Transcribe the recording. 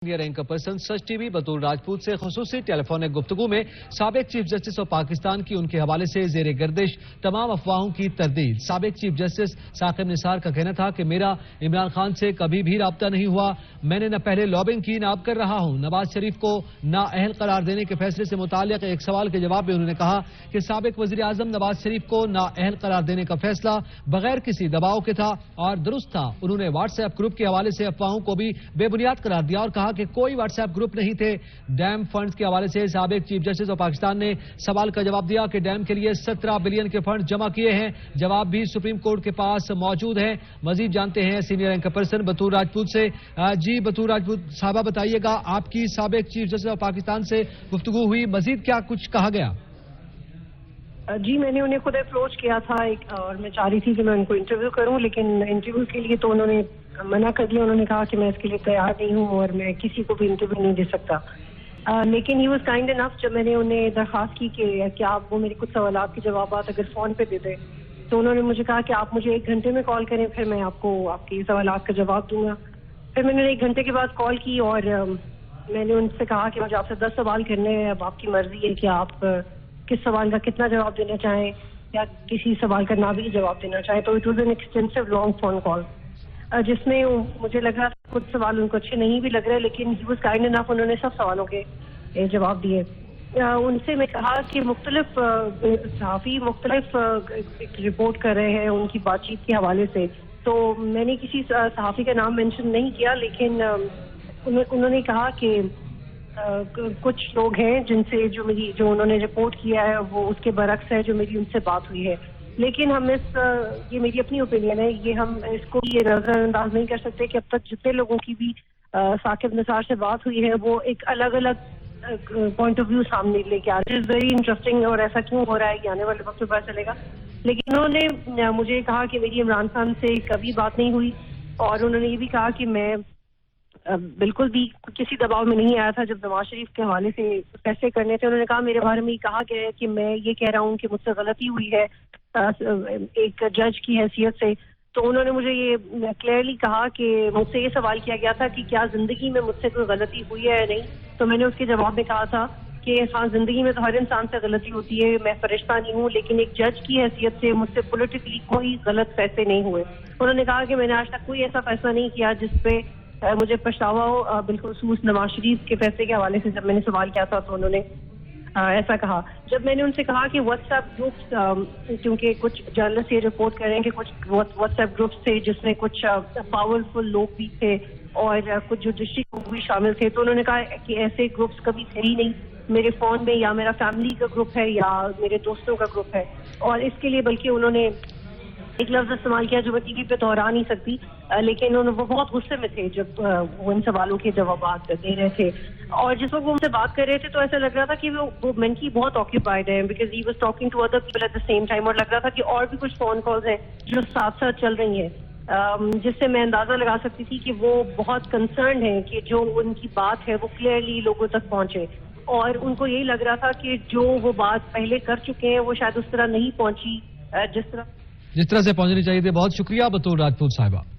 Rank person सच TV बतौर राजपूत से खुसूसी telephonic गुफ्तगू में साबिक चीफ जस्टिस ऑफ पाकिस्तान की उनके हवाले से जेर गर्दिश तमाम अफवाहों की तरदीद। साबिक चीफ जस्टिस साकिब निसार का कहना था कि मेरा इमरान खान से कभी भी राब्ता नहीं हुआ, मैंने न पहले लॉबिंग की न अब कर रहा हूं। नवाज शरीफ को नाअहल करार देने के फैसले से मुताल्लिक एक सवाल के जवाब में उन्होंने कहा कि साबिक वजीर आजम नवाज शरीफ को नाअहल करार देने का फैसला बगैर किसी दबाव के था और दुरुस्त था। उन्होंने व्हाट्सएप ग्रुप के हवाले से अफवाहों को भी बेबुनियाद करार दिया और कहा कि कोई व्हाट्सएप ग्रुप नहीं थे। डैम फंड्स के हवाले से साबिक चीफ जस्टिस ऑफ पाकिस्तान ने सवाल का जवाब दिया कि डैम के लिए 17 बिलियन के फंड जमा किए हैं। जवाब भी सुप्रीम कोर्ट के पास मौजूद है। मजीद जानते हैं सीनियर रैंक पर्सन बतौर राजपूत से। जी बतौर राजपूत साहबा बताइएगा, आपकी साबिक चीफ जस्टिस ऑफ पाकिस्तान से गुफ्तगू हुई, मजीद क्या कुछ कहा गया? जी मैंने उन्हें खुद अप्रोच किया था और मैं चाह रही थी कि मैं उनको इंटरव्यू करूं, लेकिन इंटरव्यू के लिए तो उन्होंने मना कर दिया। उन्होंने कहा कि मैं इसके लिए तैयार नहीं हूं और मैं किसी को भी इंटरव्यू नहीं दे सकता। लेकिन ही वाज काइंड इनफ जब मैंने उन्हें दरख्वास्त की कि क्या आप वो मेरे कुछ सवालात के जवाब अगर फ़ोन पे दे दें, तो उन्होंने मुझे कहा कि आप मुझे 1 घंटे में कॉल करें, फिर मैं आपको आपके सवालात का जवाब दूंगा। फिर मैंने 1 घंटे के बाद कॉल की और मैंने उनसे कहा कि मुझे आपसे 10 सवाल करने हैं। अब आपकी मर्जी है कि आप किस सवाल का कितना जवाब देना चाहें या किसी सवाल का ना भी जवाब देना चाहें। तो it was an extensive long phone call जिसमें मुझे लग रहा था कुछ सवाल उनको अच्छे नहीं भी लग रहे, लेकिन ही वाज काइंड इनफ, उन्होंने सब सवालों के जवाब दिए। उनसे मैं कहा कि मुख्तलिफ सहाफ़ी मुख्तलिफ रिपोर्ट कर रहे हैं उनकी बातचीत के हवाले से, तो मैंने किसी सहाफ़ी का नाम मेंशन नहीं किया, लेकिन उन्होंने कहा कि कुछ लोग हैं जिनसे जो उन्होंने रिपोर्ट किया है वो उसके बरक्स है जो मेरी उनसे बात हुई है। लेकिन हम ये मेरी अपनी ओपिनियन है, ये हम इसको ये नजरअंदाज नहीं कर सकते कि अब तक जितने लोगों की भी साकिब निसार से बात हुई है वो एक अलग अलग पॉइंट ऑफ व्यू सामने लेके आ रहे हैं। वेरी इंटरेस्टिंग, और ऐसा क्यों हो रहा है ये आने वाले वक्त में पता चलेगा। लेकिन उन्होंने मुझे कहा कि मेरी इमरान खान से कभी बात नहीं हुई और उन्होंने ये भी कहा कि मैं बिल्कुल भी किसी दबाव में नहीं आया था जब नवाज शरीफ के हवाले से फैसले करने थे। उन्होंने कहा मेरे बारे में कहा गया है कि मैं ये कह रहा हूँ कि मुझसे गलती हुई है एक जज की हैसियत से। तो उन्होंने मुझे ये क्लियरली कहा कि मुझसे ये सवाल किया गया था कि क्या जिंदगी में मुझसे कोई गलती हुई है या नहीं, तो मैंने उसके जवाब में कहा था कि हाँ, जिंदगी में तो हर इंसान से गलती होती है, मैं फरिश्ता नहीं हूँ, लेकिन एक जज की हैसियत से मुझसे पॉलिटिकली कोई गलत फैसले नहीं हुए। उन्होंने कहा कि मैंने आज तक कोई ऐसा फैसला नहीं किया जिसपे मुझे पछतावा हो, बिलखुसूस नवाज शरीफ के फैसले के हवाले से जब मैंने सवाल किया था तो उन्होंने ऐसा कहा। जब मैंने उनसे कहा कि व्हाट्सएप ग्रुप्स, क्योंकि कुछ जर्नलिस्ट ये रिपोर्ट कर रहे हैं कि कुछ व्हाट्सएप ग्रुप्स थे जिसमें कुछ पावरफुल लोग भी थे और कुछ जुडिशरी लोग भी शामिल थे, तो उन्होंने कहा कि ऐसे ग्रुप्स कभी थे ही नहीं मेरे फोन में, या मेरा फैमिली का ग्रुप है या मेरे दोस्तों का ग्रुप है। और इसके लिए बल्कि उन्होंने एक लफ्ज इस्तेमाल किया जो मैं टीवी पे दोहरा नहीं सकती, लेकिन वो बहुत गुस्से में थे जब वो इन सवालों के जवाब दे रहे थे। और जिस वक्त वो उनसे बात कर रहे थे तो ऐसा लग रहा था कि वो मेंटली बहुत ऑक्यूपाइड है, because he was talking to other people at the same time. और लग रहा था कि और भी कुछ फोन कॉल्स हैं जो साथ साथ चल रही हैं, जिससे मैं अंदाजा लगा सकती थी कि वो बहुत कंसर्न है कि जो उनकी बात है वो क्लियरली लोगों तक पहुंचे। और उनको यही लग रहा था कि जो वो बात पहले कर चुके हैं वो शायद उस तरह नहीं पहुंची जिस तरह से पहुंचनी चाहिए थी। बहुत शुक्रिया बतौर राजपूत साहिबा।